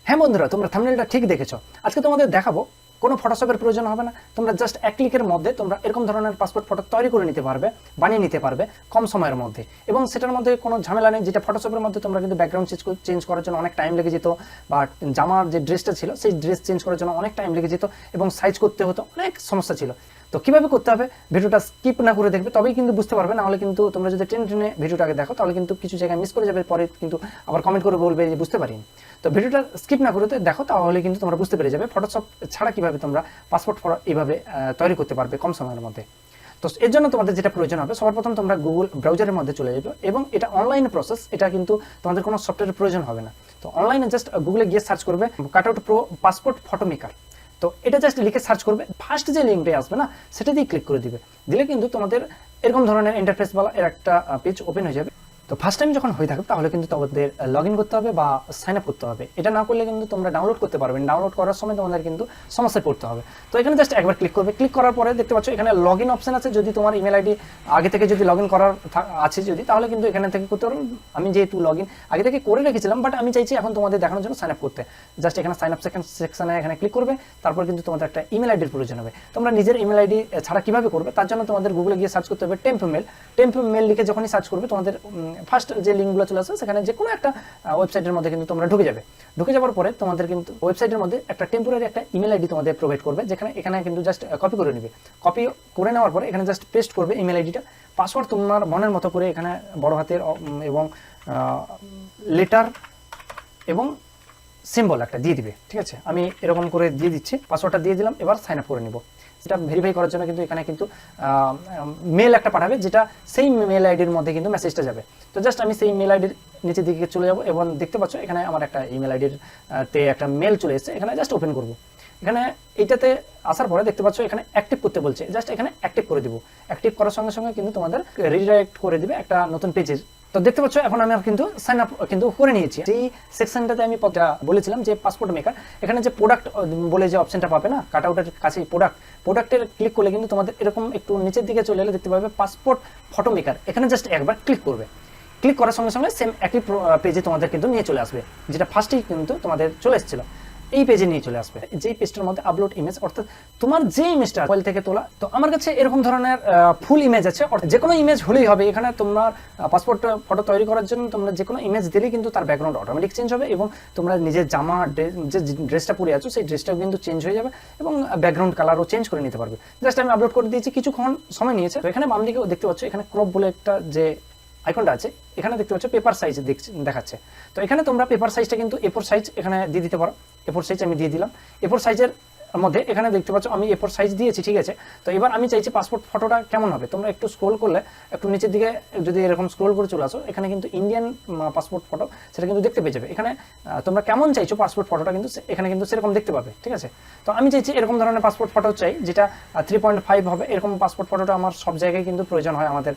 হ্যাঁ বন্ধুরা, তোমরা থাম্বনেলটা ঠিক দেখেছো। আজকে তোমাদের দেখাবো কোনো ফটোশপের প্রয়োজন হবে না। তোমরা জাস্ট এক ক্লিকের মধ্যে তোমরা এরকম ধরনের পাসপোর্ট ফটো তৈরি করে নিতে পারবে, বানিয়ে নিতে পারবে কম সময়ের মধ্যে। এবং সেটার মধ্যে কোনো ঝামেলা নেই, যেটা ফটোশপের মধ্যে তোমরা কিন্তু ব্যাকগ্রাউন্ড চেঞ্জ করার জন্য অনেক টাইম লেগে যেত, বা জামার যে ড্রেসটা ছিল সেই ড্রেস চেঞ্জ করার জন্য অনেক টাইম লেগে যেত এবং সাইজ করতে হতো, অনেক সমস্যা ছিল। তো কিভাবে করতে হবে ভিডিওটা স্কিপ না করে দেখবে, তবেই কিন্তু বুঝতে পারবে। না হলে কিন্তু তোমরা যদি টেনে ভিডিওটাকে দেখো তাহলে কিন্তু কিছু জায়গায় মিস করে যাবে, পরে কিন্তু আবার কমেন্ট করে বলবে যে বুঝতে পারিনি। তো ভিডিওটা স্কিপ না করে দেখো, তাহলে কিন্তু তোমরা বুঝতে পেরে যাবে ফটোশপ ছাড়া কিভাবে তোমরা পাসপোর্ট ফটো এইভাবে তৈরি করতে পারবে কম সময়ের মধ্যে। তো এর জন্য তোমাদের যেটা প্রয়োজন হবে, সবার প্রথম তোমরা গুগল ব্রাউজারের মধ্যে চলে যাবে, এবং এটা অনলাইন প্রসেস, এটা কিন্তু তোমাদের কোনো সফটওয়্যারের প্রয়োজন হবে না। তো অনলাইনে জাস্ট গুগলে গিয়ে সার্চ করবে cutout pro passport photo maker. তো এটা জাস্ট লিখে সার্চ করবে, ফার্স্ট যে লিঙ্কটা আসবে না সেটা দিয়ে ক্লিক করে দিবে, দিলে কিন্তু তোমাদের এরকম ধরনের ইন্টারফেস বলা এর একটা পেজ ওপেন হয়ে যাবে। তো ফার্স্ট টাইম যখন হয়ে থাকবে তাহলে কিন্তু তোমাদের লগ ইন করতে হবে বা সাইন আপ করতে হবে। এটা না করলে কিন্তু তোমরা ডাউনলোড করতে পারবে না, ডাউনলোড করার সময় তোমাদের কিন্তু সমস্যায় পড়তে হবে। তো এখানে জাস্ট একবার ক্লিক করবে, ক্লিক করার পরে দেখতে পাচ্ছ এখানে লগ ইন অপশন আছে। যদি তোমার ইমেল আইডি আগে থেকে যদি লগ ইন করার আছে যদি, তাহলে কিন্তু এখানে থেকে করতে পারো। আমি যেহেতু লগ ইন আগে থেকে করে রেখেছিলাম, বাট আমি চাইছি এখন তোমাদের দেখানোর জন্য সাইন আপ করতে। জাস্ট এখানে সাইন আপ সেকশনে এখানে ক্লিক করবে, তারপর কিন্তু তোমাদের একটা ইমেল আইডির প্রয়োজন হবে। তোমরা নিজের ইমেল আইডি ছাড়া কিভাবে করবে, তার জন্য তোমাদের গুগলে গিয়ে সার্চ করতে হবে টেম্প মেল লিখে যখনই সার্চ করবে তোমাদের ফার্স্ট যে লিঙ্কগুলো চলে আসবে, সেখানে যে কোনো একটা ওয়েবসাইটের মধ্যে কিন্তু তোমরা ঢুকে যাবে। ঢুকে যাওয়ার পরে তোমাদের কিন্তু ওয়েবসাইটের মধ্যে একটা টেম্পোরারি একটা ইমেল আইডি তোমাদের প্রোভাইড করবে, যেখানে এখানে কিন্তু জাস্ট কপি করে নেবে। কপি করে নেওয়ার পরে এখানে জাস্ট পেস্ট করবে ইমেল আইডিটা। পাসওয়ার্ড তোমার মনের মতো করে এখানে বড় হাতের এবং লেটার এবং সিম্বল একটা দিয়ে দিবে, ঠিক আছে। আমি এরকম করে দিয়ে দিচ্ছি, পাসওয়ার্ডটা দিয়ে দিলাম। এবার সাইন আপ করে নিব। সেটা ভেরিফাই করার জন্য কিন্তু এখানে কিন্তু মেল একটা পাঠাবে, যেটা সেই মেল আইডির মধ্যে কিন্তু মেসেজটা যাবে। তো জাস্ট আমি সেই মেল আইডির নিচের দিকে চলে যাব, এবং দেখতে পাচ্ছ এখানে আমার একটা ইমেল আইডির তে একটা মেল চলে এসেছে। এখানে জাস্ট ওপেন করব। এখানে এইটাতে আসার পরে দেখতে পাচ্ছ এখানে অ্যাক্টিভ করতে বলছে, জাস্ট এখানে অ্যাক্টিভ করে দিব। অ্যাক্টিভ করার সঙ্গে সঙ্গে কিন্তু তোমাদের রিডাইরেক্ট করে দিবে একটা নতুন পেজে। তো দেখতে পাচ্ছ এখন আমি কিন্তু সাইন আপ কিন্তু করে নিয়েছি। যেই সেকশনটাতে আমি বলেছিলাম যে পাসপোর্ট মেকার, এখানে যে প্রোডাক্ট বলে যে অপশনটা পাবে না কাটআউটের কাছে, প্রোডাক্টের ক্লিক করলে কিন্তু তোমাদের এরকম একটু নিচের দিকে চলে এলে দেখতে পাবে পাসপোর্ট ফটো মেকার। এখানে জাস্ট একবার ক্লিক করবে। ক্লিক করার সঙ্গে সঙ্গে সেম একই পেজে তোমাদের কিন্তু নিয়ে চলে আসবে, যেটা ফার্স্টেই কিন্তু তোমাদের চলে এসেছিল। এই পেজে নিয়ে চলে আসবে, যেই পেজটার মধ্যে আপলোড ইমেজ, অর্থাৎ তোমার যে ইমেজটা মোবাইল থেকে তোলা। তো আমার কাছে এরকম ধরনের ফুল ইমেজ আছে, যে কোনো ইমেজ হলেই হবে। এখানে তোমার পাসপোর্ট ফটো তৈরি করার জন্য তোমরা যে কোনো ইমেজ দিলেই কিন্তু তার ব্যাকগ্রাউন্ড অটোমেটিক চেঞ্জ হবে, এবং তোমরা নিজের জামা যে ড্রেসটা পরে আছো সেই ড্রেসটাও কিন্তু চেঞ্জ হয়ে যাবে, এবং ব্যাকগ্রাউন্ড কালারও চেঞ্জ করে নিতে পারবে। জাস্ট আমি আপলোড করে দিয়েছি, কিছুক্ষণ সময় নিয়েছে। তো এখানে বাম দিকেও দেখতে পাচ্ছ এখানে ক্রপ বলে একটা যে আইকনটা আছে, এখানে দেখতে পাচ্ছ পেপার সাইজ দেখাচ্ছে। তো এখানে তোমরা পেপার সাইজটা কিন্তু A4 সাইজ এখানে দিয়ে দিতে পারো। A4 সাইজ আমি দিয়ে দিলাম। A4 সাইজের মধ্যে এখানে দেখতে পাচ্ছ আমি A4 সাইজ দিয়েছি, ঠিক আছে। তো এবার আমি চাইছি পাসপোর্ট ফটোটা কেমন হবে। তোমরা একটু স্ক্রোল করলে, একটু নিচের দিকে যদি এরকম স্ক্রোল করে চলে আসো, এখানে কিন্তু ইন্ডিয়ান পাসপোর্ট ফটো সেটা কিন্তু দেখতে পেয়ে যাবে। এখানে তোমরা কেমন চাইছো পাসপোর্ট ফটোটা কিন্তু এখানে কিন্তু সেরকম দেখতে পাবে, ঠিক আছে। তো আমি চাইছি এরকম ধরনের পাসপোর্ট ফটো চাই, যেটা 3.5 হবে। এরকম পাসপোর্ট ফটোটা আমার সব জায়গায় কিন্তু প্রয়োজন হয় আমাদের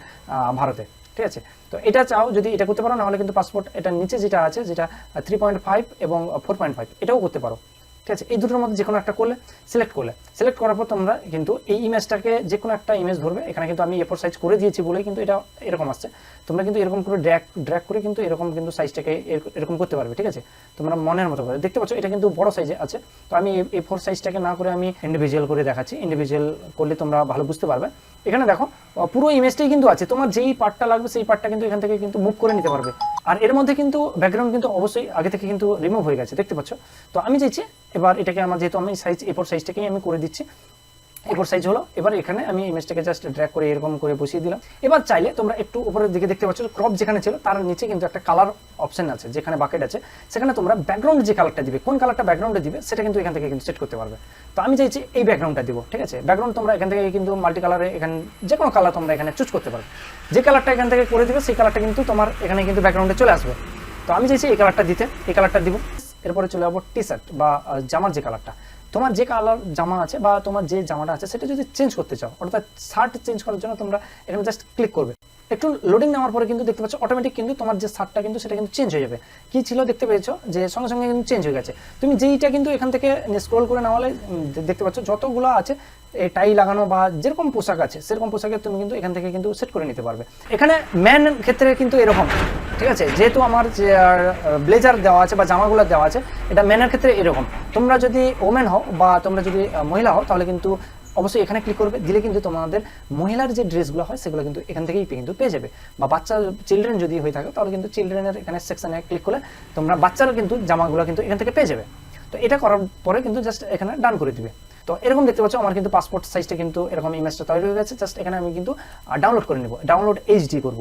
ভারতে, ঠিক আছে। তো এটা চাও যদি এটা করতে পারো, না হলে কিন্তু পাসপোর্ট এটা নিচে যেটা আছে, যেটা 3.5 এবং 4.5, এটাও করতে পারো, ঠিক আছে। এই দুটোর মধ্যে যে কোনো একটা করলে সিলেক্ট করার পর তোমরা কিন্তু এই ইমেজটাকে যে কোনো একটা ইমেজ ধরবে। এখানে কিন্তু আমি A4 সাইজ করে দিয়েছি বলে কিন্তু এটা এরকম আসছে। তোমরা কিন্তু এরকম করে ড্র্যাগ করে কিন্তু এরকম কিন্তু সাইজটাকে এরকম করতে পারবে, ঠিক আছে। তোমরা মনের মতো করে দেখতে পাচ্ছ এটা কিন্তু বড় সাইজে আছে। তো আমি A4 সাইজটাকে না করে আমি ইন্ডিভিজুয়াল করে দেখাচ্ছি। ইন্ডিভিজুয়াল করলে তোমরা ভালো বুঝতে পারবে। এখানে দেখো পুরো ইমেজটাই কিন্তু আছে, তোমার যেই পার্টটা লাগবে সেই পার্টটা কিন্তু এখান থেকে কিন্তু মুভ করে নিতে পারবে। আর এর মধ্যে কিন্তু ব্যাকগ্রাউন্ড কিন্তু অবশ্যই আগে থেকে কিন্তু রিমুভ হয়ে গেছে, দেখতে পাচ্ছ। তো আমি চাইছি এবার এটাকে আমার যেহেতু আমি সাইজ A4 সাইজটাকেই আমি করে দিচ্ছি। A4 সাইজ হলো। এবার এখানে আমি ইমেজটাকে জাস্ট ড্র্যাগ করে এরকম করে বসিয়ে দিলাম। এবার চাইলে তোমরা একটু উপরের দিকে দেখতে পাচ্ছ ক্রপ যেখানে ছিল তার নিচে কিন্তু একটা কালার অপশন আছে, যেখানে বাকেট আছে, সেখানে তোমরা ব্যাকগ্রাউন্ড যে কালারটা দিবে, কোন কালারটা ব্যাকগ্রাউন্ডে দিবে সেটা কিন্তু এখান থেকে কিন্তু সেট করতে পারবে। তো আমি চাইছি এই ব্যাকগ্রাউন্ডটা দিব, ঠিক আছে। ব্যাকগ্রাউন্ড তোমরা এখান থেকে কিন্তু মাল্টি কালারে এখানে যে কোনো কালার তোমরা এখানে চুজ করতে পারবে। যে কালারটা এখান থেকে করে দিবে সেই কালারটা কিন্তু তোমার এখানে কিন্তু ব্যাকগ্রাউন্ডে চলে আসবে। তো আমি চাইছি এই কালারটা দিতে, এই কালারটা দিব। এরপরে চলে যাবো টি শার্ট বা জামার যে কালারটা, তোমার যে কালার জামা আছে বা তোমার যে জামাটা আছে সেটা যদি চেঞ্জ করতে চাও, অর্থাৎ শার্ট চেঞ্জ করার জন্য তোমরা এখানে জাস্ট ক্লিক করবে। একটু লোডিং নেওয়ার পরে কিন্তু দেখতে পাচ্ছ অটোমেটিক কিন্তু তোমার যে শার্টটা কিন্তু সেটা কিন্তু চেঞ্জ হয়ে যাবে। কি ছিল দেখতে পেয়েছো যে সঙ্গে সঙ্গে কিন্তু চেঞ্জ হয়ে গেছে। তুমি যেইটা কিন্তু এখান থেকে স্ক্রল করে নেওয়ালে দেখতে পাচ্ছ যতগুলো আছে এই টাই লাগানো বা যেরকম পোশাক আছে সেরকম পোশাকে তুমি কিন্তু এখান থেকে কিন্তু সেট করে নিতে পারবে। এখানে ম্যান ক্ষেত্রে কিন্তু এরকম, ঠিক আছে, যেহেতু আমার যে ব্লেজার দেওয়া আছে বা জামাগুলো দেওয়া আছে এটা ম্যানের ক্ষেত্রে এরকম। তোমরা যদি ওমেন হও বা তোমরা যদি মহিলা হও তাহলে কিন্তু অবশ্যই এখানে ক্লিক করবে, দিলে কিন্তু তোমাদের মহিলার যে ড্রেসগুলো হয় সেগুলো কিন্তু এখান থেকেই কিন্তু পেয়ে যাবে। বা বাচ্চা চিলড্রেন যদি হয়ে থাকে তাহলে কিন্তু চিলড্রেনের এখানে সেকশনে ক্লিক করলে তোমরা বাচ্চারা কিন্তু জামাগুলো কিন্তু এখান থেকে পেয়ে যাবে। তো এটা করার পরে কিন্তু জাস্ট এখানে ডান করে দিবে। তো এরকম দেখতে পাচ্ছ আমার কিন্তু পাসপোর্ট সাইজটা কিন্তু এরকম ইমেজটা তৈরি হয়ে গেছে। জাস্ট এখানে আমি কিন্তু ডাউনলোড করে নেব, ডাউনলোড এইচডি করব।